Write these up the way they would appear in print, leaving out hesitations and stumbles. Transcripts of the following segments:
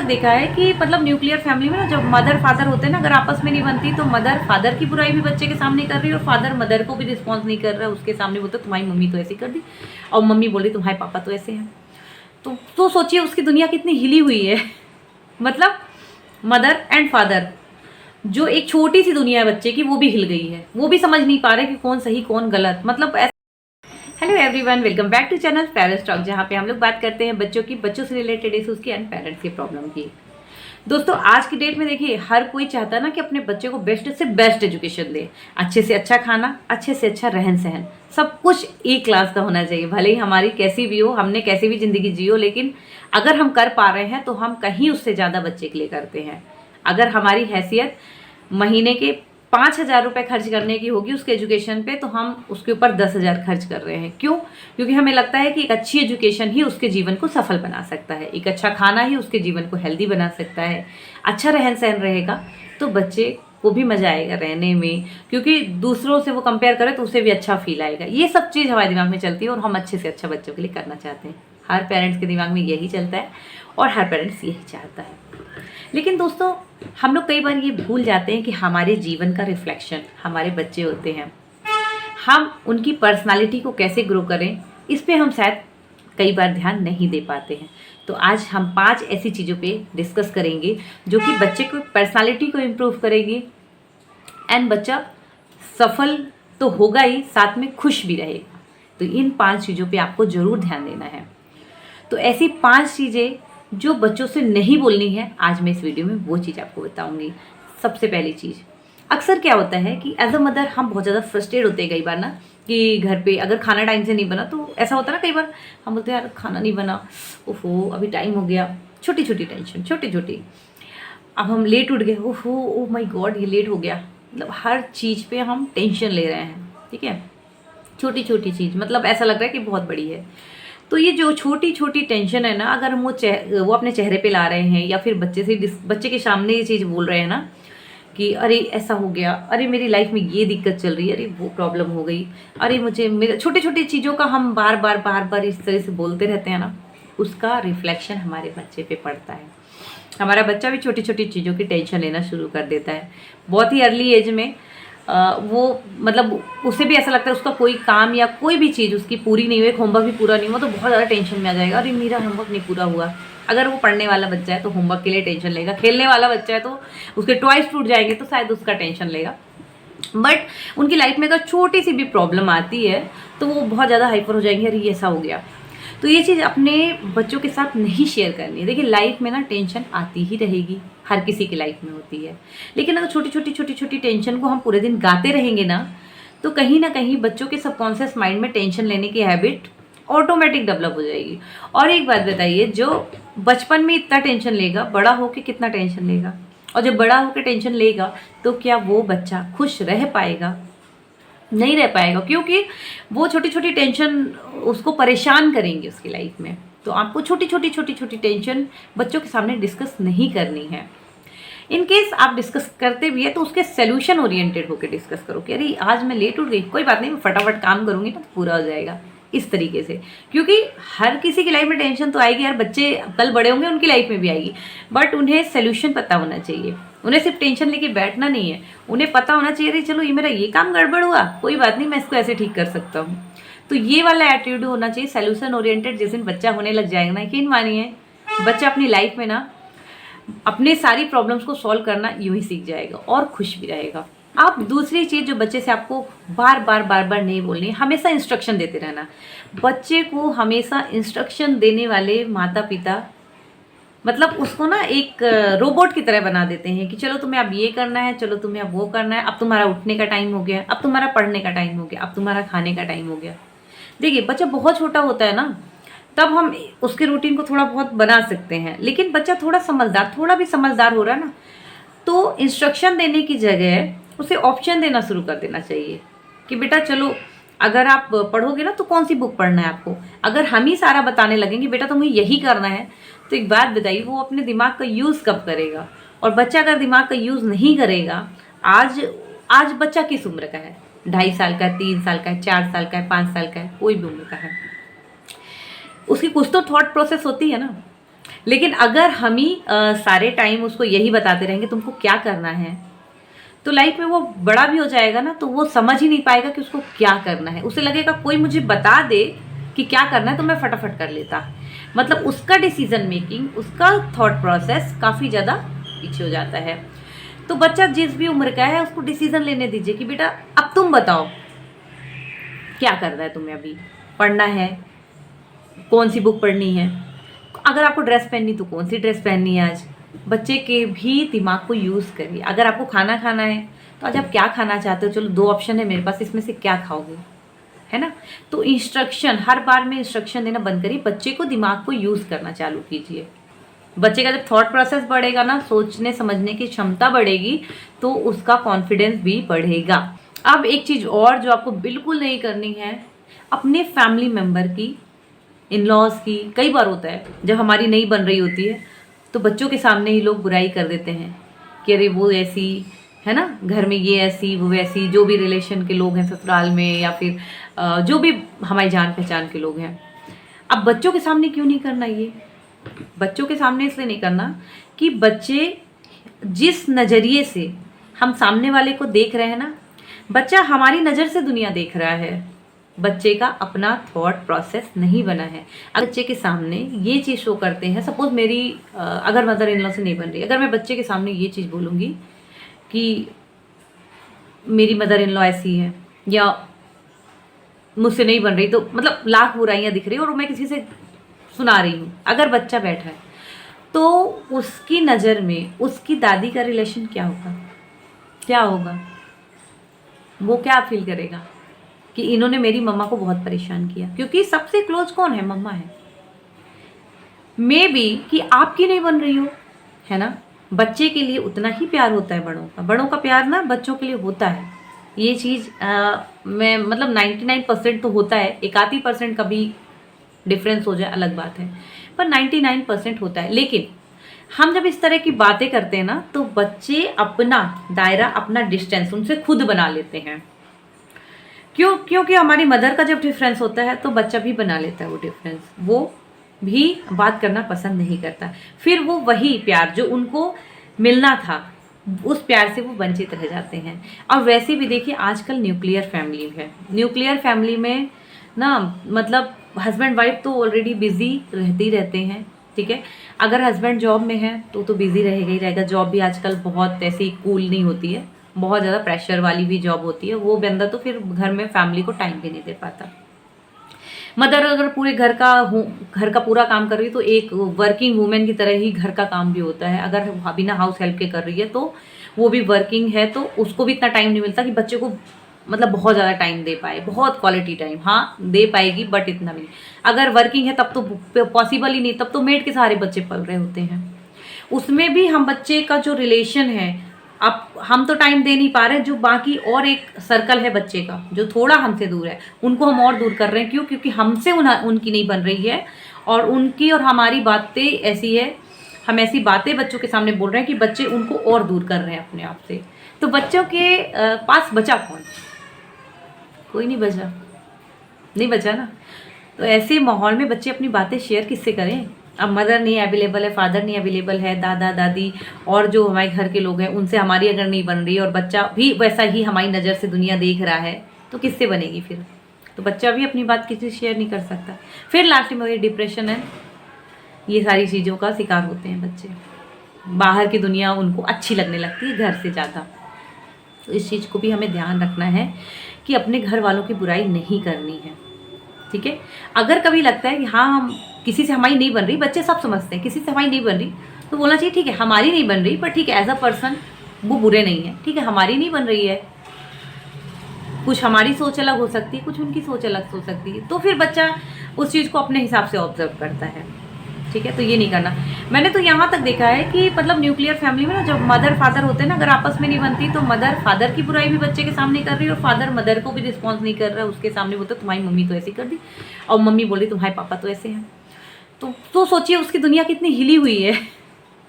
देखा है कि मतलब न्यूक्लियर फैमिली में ना जब मदर फादर होते हैं ना, अगर आपस में नहीं बनती तो मदर फादर की बुराई भी बच्चे के सामने कर रही है और फादर मदर को भी रिस्पॉन्स नहीं कर रहा है, उसके सामने बोलते तुम्हारी मम्मी तो ऐसी कर दी और मम्मी बोल रही तुम्हारे पापा तो ऐसे हैं। तो सोचिए उसकी दुनिया कितनी हिली हुई है। मतलब मदर एंड फादर, जो एक छोटी सी दुनिया है बच्चे की, वो भी हिल गई है। वो भी समझ नहीं पा रहे कि कौन सही कौन गलत। मतलब hello everyone, welcome back to channel parents talk, जहाँ पे हम लोग बात करते हैं बच्चों से रिलेटेड इशूज़ की एंड पेरेंट्स की प्रॉब्लम की। दोस्तों आज की डेट में देखिए हर कोई चाहता है ना कि अपने बच्चे को बेस्ट से बेस्ट एजुकेशन दे, अच्छे से अच्छा खाना, अच्छे से अच्छा रहन सहन, सब कुछ एक क्लास का होना चाहिए। भले ही हमारी कैसी भी हो, हमने कैसी भी ज़िंदगी जी हो, लेकिन अगर हम कर पा रहे हैं तो हम कहीं उससे ज़्यादा बच्चे के लिए करते हैं। अगर हमारी हैसियत महीने के 5,000 रुपये खर्च करने की होगी उसके एजुकेशन पे, तो हम उसके ऊपर 10,000 खर्च कर रहे हैं। क्यों? क्योंकि हमें लगता है कि एक अच्छी एजुकेशन ही उसके जीवन को सफल बना सकता है, एक अच्छा खाना ही उसके जीवन को हेल्दी बना सकता है, अच्छा रहन सहन रहेगा तो बच्चे को भी मज़ा आएगा रहने में, क्योंकि दूसरों से वो कंपेयर करे तो उसे भी अच्छा फील आएगा। ये सब चीज़ हमारे दिमाग में चलती है और हम अच्छे से अच्छा बच्चों के लिए करना चाहते हैं। हर पेरेंट्स के दिमाग में यही चलता है और हर पेरेंट्स यही चाहता है। लेकिन दोस्तों हम लोग कई बार ये भूल जाते हैं कि हमारे जीवन का रिफ्लेक्शन हमारे बच्चे होते हैं। हम उनकी पर्सनालिटी को कैसे ग्रो करें, इस पे हम शायद कई बार ध्यान नहीं दे पाते हैं। तो आज हम 5 ऐसी चीज़ों पे डिस्कस करेंगे जो कि बच्चे को पर्सनालिटी को इम्प्रूव करेगी एंड बच्चा सफल तो होगा ही, साथ में खुश भी रहेगा। तो इन 5 चीज़ों पे आपको ज़रूर ध्यान देना है। तो ऐसी 5 चीज़ें जो बच्चों से नहीं बोलनी है, आज मैं इस वीडियो में वो चीज़ आपको बताऊंगी। सबसे पहली चीज़, अक्सर क्या होता है कि एज अ मदर हम बहुत ज़्यादा फ्रस्ट्रेट होते हैं कई बार ना, कि घर पे अगर खाना टाइम से नहीं बना तो ऐसा होता है ना, कई बार हम बोलते हैं यार खाना नहीं बना, ओहो अभी टाइम हो गया। छोटी छोटी टेंशन, छोटी छोटी, अब हम लेट उठ गए, ओहो ओह माय गॉड ये लेट हो गया। मतलब हर चीज़ पे हम टेंशन ले रहे हैं, ठीक है। छोटी छोटी चीज़ मतलब ऐसा लग रहा है कि बहुत बड़ी है। तो ये जो छोटी छोटी टेंशन है ना, अगर हम वो अपने चेहरे पे ला रहे हैं या फिर बच्चे के सामने ये चीज़ बोल रहे हैं ना कि अरे ऐसा हो गया, अरे मेरी लाइफ में ये दिक्कत चल रही है, अरे वो प्रॉब्लम हो गई, अरे मुझे मेरे छोटी छोटी चीज़ों का हम बार बार इस तरह से बोलते रहते हैं ना, उसका रिफ्लेक्शन हमारे बच्चे पे पड़ता है। हमारा बच्चा भी छोटी छोटी चीज़ों की टेंशन लेना शुरू कर देता है बहुत ही अर्ली एज में। वो मतलब उसे भी ऐसा लगता है उसका कोई काम या कोई भी चीज़ उसकी पूरी नहीं हुई, होमवर्क भी पूरा नहीं हुआ तो बहुत ज़्यादा टेंशन में आ जाएगा, अरे मेरा होमवर्क नहीं पूरा हुआ। अगर वो पढ़ने वाला बच्चा है तो होमवर्क के लिए टेंशन लेगा, खेलने वाला बच्चा है तो उसके टॉयज टूट जाएंगे तो शायद उसका टेंशन लेगा। बट उनकी लाइफ में अगर छोटी सी भी प्रॉब्लम आती है तो वो बहुत ज़्यादा हाइपर हो जाएंगे, अरे ये ऐसा हो गया। तो ये चीज़ अपने बच्चों के साथ नहीं शेयर करनी है। देखिए लाइफ में ना टेंशन आती ही रहेगी, हर किसी की लाइफ में होती है, लेकिन अगर छोटी छोटी टेंशन को हम पूरे दिन गाते रहेंगे ना, तो कहीं ना कहीं बच्चों के सबकॉन्शियस माइंड में टेंशन लेने की हैबिट ऑटोमेटिक डेवलप हो जाएगी। और एक बात बताइए, जो बचपन में इतना टेंशन लेगा, बड़ा होकर कितना टेंशन लेगा? और जब बड़ा होकर टेंशन लेगा तो क्या वो बच्चा खुश रह पाएगा? नहीं रह पाएगा, क्योंकि वो छोटी छोटी टेंशन उसको परेशान करेंगे उसकी लाइफ में। तो आपको छोटी छोटी टेंशन बच्चों के सामने डिस्कस नहीं करनी है। इन केस आप डिस्कस करते भी है तो उसके सोल्यूशन ओरिएंटेड होकर डिस्कस करो कि अरे आज मैं लेट उठ गई, कोई बात नहीं, मैं फटाफट काम करूँगी ना तो पूरा हो जाएगा, इस तरीके से। क्योंकि हर किसी की लाइफ में टेंशन तो आएगी यार, बच्चे कल बड़े होंगे उनकी लाइफ में भी आएगी, बट उन्हें सोल्यूशन पता होना चाहिए। उन्हें सिर्फ टेंशन लेके बैठना नहीं है, उन्हें पता होना चाहिए अरे चलो ये मेरा ये काम गड़बड़ हुआ, कोई बात नहीं, मैं इसको ऐसे ठीक कर सकता हूँ। तो ये वाला एटीट्यूड होना चाहिए, सोल्यूशन ओरिएंटेड। जिस दिन बच्चा होने लग जाएगा ना, यकीन मानिए बच्चा अपनी लाइफ में ना अपने सारी प्रॉब्लम्स को सॉल्व करना यूं ही सीख जाएगा और खुश भी रहेगा। आप दूसरी चीज़ जो बच्चे से आपको बार बार नहीं बोलनी, हमेशा इंस्ट्रक्शन देते रहना। बच्चे को हमेशा इंस्ट्रक्शन देने वाले माता पिता मतलब उसको ना एक रोबोट की तरह बना देते हैं कि चलो तुम्हें अब ये करना है, चलो तुम्हें अब वो करना है, अब तुम्हारा उठने का टाइम हो गया, अब तुम्हारा पढ़ने का टाइम हो गया, अब तुम्हारा खाने का टाइम हो गया। देखिए बच्चा बहुत छोटा होता है ना, तब हम उसके रूटीन को थोड़ा बहुत बना सकते हैं, लेकिन बच्चा थोड़ा भी समझदार हो रहा है ना, तो इंस्ट्रक्शन देने की जगह उसे ऑप्शन देना शुरू कर देना चाहिए कि बेटा चलो अगर आप पढ़ोगे ना तो कौन सी बुक पढ़ना है आपको। अगर हम ही सारा बताने लगेंगे बेटा तुम्हें यही करना है, तो एक बात बताइए वो अपने दिमाग का यूज़ कब करेगा? और बच्चा अगर दिमाग का यूज़ नहीं करेगा, आज बच्चा किस उम्र का है? 2.5 साल का, 3 साल का है, 4 साल का है, 5 साल का है, कोई भी उम्र का है, उसकी कुछ तो थॉट प्रोसेस होती है ना। लेकिन अगर हम ही सारे टाइम उसको यही बताते रहेंगे तुमको क्या करना है, तो लाइफ में वो बड़ा भी हो जाएगा ना, तो वो समझ ही नहीं पाएगा कि उसको क्या करना है। उसे लगेगा कोई मुझे बता दे कि क्या करना है तो मैं फटाफट कर लेता। मतलब उसका डिसीजन मेकिंग, उसका थॉट प्रोसेस काफ़ी ज़्यादा पीछे हो जाता है। तो बच्चा जिस भी उम्र का है उसको डिसीजन लेने दीजिए कि बेटा अब तुम बताओ क्या करना है, तुम्हें अभी पढ़ना है, कौन सी बुक पढ़नी है, अगर आपको ड्रेस पहननी तो कौन सी ड्रेस पहननी है। आज बच्चे के भी दिमाग को यूज़ करिए। अगर आपको खाना खाना है तो आज आप क्या खाना चाहते हो, चलो 2 ऑप्शन है मेरे पास, इसमें से क्या खाओगे, है ना। तो इंस्ट्रक्शन, हर बार में इंस्ट्रक्शन देना बंद करिए, बच्चे को दिमाग को यूज़ करना चालू कीजिए। बच्चे का जब थॉट प्रोसेस बढ़ेगा ना, सोचने समझने की क्षमता बढ़ेगी, तो उसका कॉन्फिडेंस भी बढ़ेगा। अब एक चीज़ और जो आपको बिल्कुल नहीं करनी है, अपने फैमिली मेम्बर की, इन लॉज की, कई बार होता है जब हमारी नहीं बन रही होती है तो बच्चों के सामने ही लोग बुराई कर देते हैं कि अरे वो ऐसी है ना, घर में ये ऐसी वो वैसी, जो भी रिलेशन के लोग हैं ससुराल में, या फिर जो भी हमारी जान पहचान के लोग हैं। अब बच्चों के सामने क्यों नहीं करना ये? बच्चों के सामने इसलिए नहीं करना कि बच्चे जिस नज़रिए से हम सामने वाले को देख रहे हैं ना, बच्चा हमारी नज़र से दुनिया देख रहा है। बच्चे का अपना थॉट प्रोसेस नहीं बना है। अगर बच्चे के सामने ये चीज़ शो करते हैं, सपोज मेरी अगर मदर इन लॉ से नहीं बन रही, अगर मैं बच्चे के सामने ये चीज़ बोलूँगी कि मेरी मदर इन लॉ ऐसी है या मुझसे नहीं बन रही, तो मतलब लाख बुराइयाँ दिख रही और मैं किसी से सुना रही हूँ, अगर बच्चा बैठा है तो उसकी नज़र में उसकी दादी का रिलेशन क्या होगा, क्या होगा? वो क्या फील करेगा कि इन्होंने मेरी मम्मा को बहुत परेशान किया, क्योंकि सबसे क्लोज कौन है? मम्मा है। मे बी कि आपकी नहीं बन रही हो, है ना। बच्चे के लिए उतना ही प्यार होता है बड़ों का प्यार ना बच्चों के लिए होता है। ये चीज़ मैं मतलब 99% तो होता है, 1-आधी% का भी डिफरेंस हो जाए अलग बात है, पर 99% होता है। लेकिन हम जब इस तरह की बातें करते हैं ना, तो बच्चे अपना दायरा, अपना डिस्टेंस उनसे खुद बना लेते हैं। क्योंकि हमारी मदर का जब डिफरेंस होता है तो बच्चा भी बना लेता है वो डिफरेंस, वो भी बात करना पसंद नहीं करता। फिर वो वही प्यार जो उनको मिलना था, उस प्यार से वो वंचित रह जाते हैं। और वैसे भी देखिए आजकल न्यूक्लियर फैमिली है, न्यूक्लियर फैमिली में ना मतलब हस्बैंड वाइफ तो ऑलरेडी बिजी रहते ही रहते हैं, ठीक है। अगर हस्बैंड जॉब में है तो बिजी रहेगा ही रहेगा। जॉब भी आजकल बहुत ऐसी कूल नहीं होती है, बहुत ज़्यादा प्रेशर वाली भी जॉब होती है। वो बंदा तो फिर घर में फैमिली को टाइम भी नहीं दे पाता। मदर अगर पूरे घर का पूरा काम कर रही है तो एक वर्किंग वूमेन की तरह ही घर का काम भी होता है। अगर बिना हाउस हेल्प के कर रही है तो वो भी वर्किंग है, तो उसको भी इतना टाइम नहीं मिलता कि बच्चे को मतलब बहुत ज़्यादा टाइम दे पाए, बहुत क्वालिटी टाइम हाँ दे पाएगी, बट इतना भी नहीं। अगर वर्किंग है तब तो पॉसिबल ही नहीं, तब तो मेड के सहारे बच्चे पल रहे होते हैं। उसमें भी हम बच्चे का जो रिलेशन है, अब हम तो टाइम दे नहीं पा रहे, जो बाकी और एक सर्कल है बच्चे का जो थोड़ा हमसे दूर है, उनको हम और दूर कर रहे हैं। क्यों? क्योंकि हमसे उनकी नहीं बन रही है, और उनकी और हमारी बातें ऐसी है, हम ऐसी बातें बच्चों के सामने बोल रहे हैं कि बच्चे उनको और दूर कर रहे हैं अपने आप से। तो बच्चों के पास बचा कौन? कोई नहीं बचा, नहीं बचा ना। तो ऐसे माहौल में बच्चे अपनी बातें शेयर किससे करें? अब मदर नहीं अवेलेबल है, फादर नहीं अवेलेबल है, दादा दादी और जो हमारे घर के लोग हैं उनसे हमारी अगर नहीं बन रही, और बच्चा भी वैसा ही हमारी नज़र से दुनिया देख रहा है, तो किससे बनेगी फिर? तो बच्चा भी अपनी बात किसी से शेयर नहीं कर सकता। फिर लास्ट में वही डिप्रेशन है, ये सारी चीज़ों का शिकार होते हैं बच्चे। बाहर की दुनिया उनको अच्छी लगने लगती है घर से ज़्यादा। तो इस चीज़ को भी हमें ध्यान रखना है कि अपने घर वालों की बुराई नहीं करनी है, ठीक है। अगर कभी लगता है कि हाँ हम किसी से हमारी नहीं बन रही, बच्चे सब समझते हैं किसी से हमारी नहीं बन रही, तो बोलना चाहिए ठीक है हमारी नहीं बन रही, पर ठीक है एज अ पर्सन वो बुरे नहीं है, ठीक है हमारी नहीं बन रही है, कुछ हमारी सोच अलग हो सकती है, कुछ उनकी सोच अलग हो सकती है, तो फिर बच्चा उस चीज़ को अपने हिसाब से ऑब्जर्व करता है, ठीक है। तो ये नहीं करना। मैंने तो यहाँ तक देखा है कि मतलब न्यूक्लियर फैमिली में ना जब मदर फादर होते हैं ना, अगर आपस में नहीं बनती तो मदर फादर की बुराई भी बच्चे के सामने कर रही है, और फादर मदर को भी रिस्पॉन्स नहीं कर रहा है, उसके सामने बोलते तुम्हारी मम्मी तो ऐसी कर दी, और मम्मी बोल रही तुम्हारे पापा तो ऐसे हैं। तो सोचिए उसकी दुनिया कितनी हिली हुई है।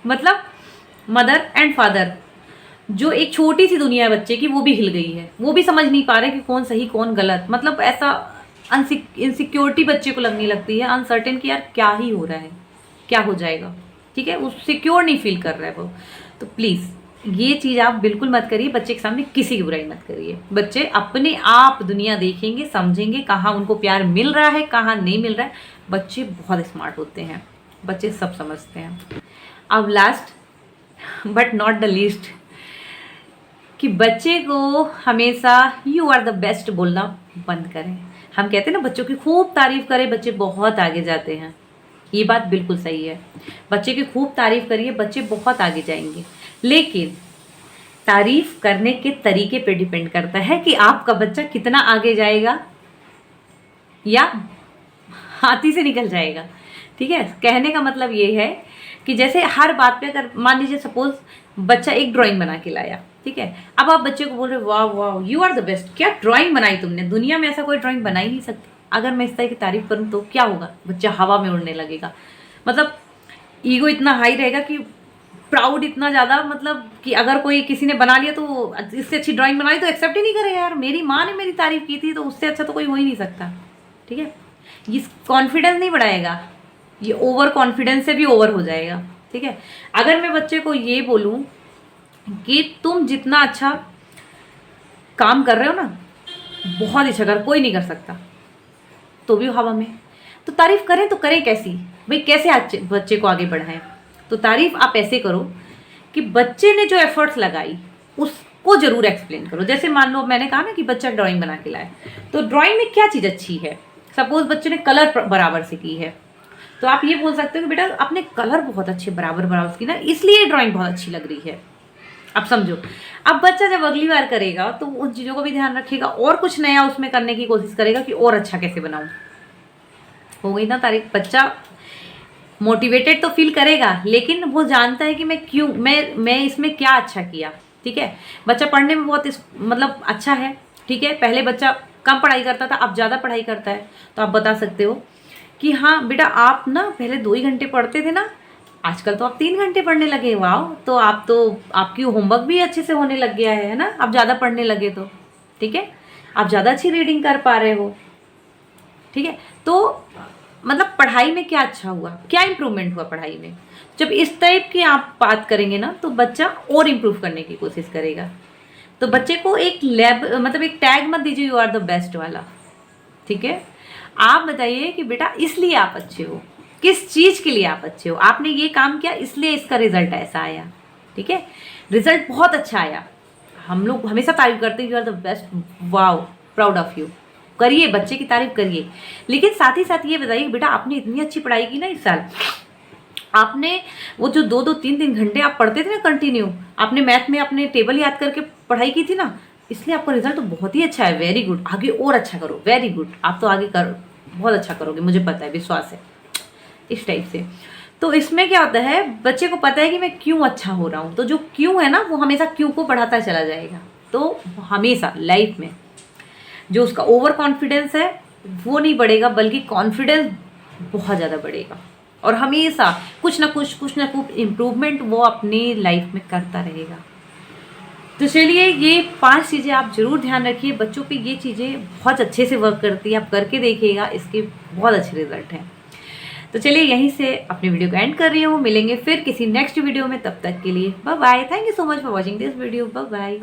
मतलब मदर एंड फादर, जो एक छोटी सी दुनिया है बच्चे की, वो भी हिल गई है। वो भी समझ नहीं पा रहे कि कौन सही कौन गलत। मतलब ऐसा इनसिक्योरिटी बच्चे को लगने लगती है, अनसर्टेन कि यार क्या ही हो रहा है, क्या हो जाएगा, ठीक है, उस सिक्योर नहीं फील कर रहा है वो। तो प्लीज़ ये चीज़ आप बिल्कुल मत करिए, बच्चे के सामने किसी की बुराई मत करिए। बच्चे अपने आप दुनिया देखेंगे, समझेंगे कहाँ उनको प्यार मिल रहा है, कहाँ नहीं मिल रहा है। बच्चे बहुत स्मार्ट होते हैं, बच्चे सब समझते हैं। अब last but not the least, कि बच्चे को हमेशा यू आर द बेस्ट बोलना बंद करें। हम कहते हैं ना बच्चों की खूब तारीफ करें, बच्चे बहुत आगे जाते हैं। ये बात बिल्कुल सही है, बच्चे की खूब तारीफ करिए, बच्चे बहुत आगे जाएंगे। लेकिन तारीफ करने के तरीके पे डिपेंड करता है कि आपका बच्चा कितना आगे जाएगा या हाथी से निकल जाएगा। ठीक है, कहने का मतलब ये है कि जैसे हर बात पे अगर मान लीजिए सपोज बच्चा एक ड्राइंग बना के लाया, ठीक है, अब आप बच्चे को बोल रहे वाह वाह यू आर द बेस्ट, क्या ड्राइंग बनाई तुमने, दुनिया में ऐसा कोई ड्राइंग बना ही नहीं सकती। अगर मैं इस तरह की तारीफ करूँ तो क्या होगा, बच्चा हवा में उड़ने लगेगा। मतलब ईगो इतना हाई रहेगा कि प्राउड इतना ज़्यादा, मतलब कि अगर कोई किसी ने बना लिया तो इससे अच्छी ड्राइंग बनाई तो एक्सेप्ट ही नहीं करेगा, यार मेरी माँ ने मेरी तारीफ की थी तो उससे अच्छा तो कोई हो ही नहीं सकता। ठीक है, ये कॉन्फिडेंस नहीं बढ़ाएगा, ये ओवर कॉन्फिडेंस से भी ओवर हो जाएगा। ठीक है, अगर मैं बच्चे को ये बोलूँ कि तुम जितना अच्छा काम कर रहे हो ना, बहुत अच्छा कर, कोई नहीं कर सकता, तो भी हवा में, तो तारीफ करें तो करें कैसी भाई, कैसे बच्चे को आगे बढ़ाएं। तो तारीफ आप ऐसे करो कि बच्चे ने जो एफर्ट्स लगाई उसको जरूर एक्सप्लेन करो। जैसे मान लो मैंने कहा ना कि बच्चा ड्राइंग बना के लाए, तो ड्राइंग में क्या चीज़ अच्छी है, सपोज बच्चे ने कलर बराबर से की है, तो आप ये बोल सकते हो कि बेटा आपने कलर बहुत अच्छे बराबर बराबर की ना, इसलिए ड्राइंग बहुत अच्छी लग रही है। अब समझो, अब बच्चा जब अगली बार करेगा तो उन चीज़ों को भी ध्यान रखेगा और कुछ नया उसमें करने की कोशिश करेगा कि और अच्छा कैसे बनाऊं। हो गई ना तारीफ, बच्चा मोटिवेटेड तो फील करेगा, लेकिन वो जानता है कि मैं इसमें क्या अच्छा किया। ठीक है, बच्चा पढ़ने में बहुत मतलब अच्छा है। ठीक है, पहले बच्चा कम पढ़ाई करता था, अब ज़्यादा पढ़ाई करता है, तो आप बता सकते हो कि हाँ बेटा आप ना पहले 2 ही घंटे पढ़ते थे ना, आजकल तो आप 3 घंटे पढ़ने लगे, वाह, तो आपकी होमवर्क भी अच्छे से होने लग गया है ना, आप ज़्यादा पढ़ने लगे तो। ठीक है, आप ज़्यादा अच्छी रीडिंग कर पा रहे हो। ठीक है, तो मतलब पढ़ाई में क्या अच्छा हुआ, क्या इंप्रूवमेंट हुआ पढ़ाई में, जब इस टाइप की आप बात करेंगे ना तो बच्चा और इम्प्रूव करने की कोशिश करेगा। तो बच्चे को एक मतलब एक टैग मत दीजिए यू आर द बेस्ट वाला। ठीक है, आप बताइए कि बेटा इसलिए आप अच्छे हो, किस चीज़ के लिए आप अच्छे हो, आपने ये काम किया इसलिए इसका रिजल्ट ऐसा आया। ठीक है, रिजल्ट बहुत अच्छा आया, हम लोग हमेशा तारीफ करते हैं you are the best, wow proud of you, करिए, बच्चे की तारीफ करिए। लेकिन साथ ही साथ ये बताइए बेटा आपने इतनी अच्छी पढ़ाई की ना इस साल, आपने वो जो 2-2 3-3 घंटे आप पढ़ते थे ना कंटिन्यू, आपने मैथ में अपने टेबल याद करके पढ़ाई की थी ना, इसलिए आपका रिजल्ट तो बहुत ही अच्छा है, वेरी गुड, आगे और अच्छा करो, वेरी गुड, आप तो आगे करो, बहुत अच्छा करोगे, मुझे पता है, विश्वास है, इस टाइप से। तो इसमें क्या होता है, बच्चे को पता है कि मैं क्यों अच्छा हो रहा हूँ, तो जो क्यों है ना वो हमेशा क्यों को बढ़ाता चला जाएगा। तो हमेशा लाइफ में जो उसका ओवर कॉन्फिडेंस है वो नहीं बढ़ेगा, बल्कि कॉन्फिडेंस बहुत ज़्यादा बढ़ेगा, और हमेशा कुछ ना कुछ इम्प्रूवमेंट वो अपनी लाइफ में करता रहेगा। तो चलिए ये 5 चीज़ें आप ज़रूर ध्यान रखिए, बच्चों पे ये चीज़ें बहुत अच्छे से वर्क करती है, आप करके देखिएगा, इसके बहुत अच्छे रिजल्ट हैं। तो चलिए यहीं से अपनी वीडियो को एंड कर रही हूँ, मिलेंगे फिर किसी नेक्स्ट वीडियो में, तब तक के लिए bye bye, thank you so much for watching this video, bye bye.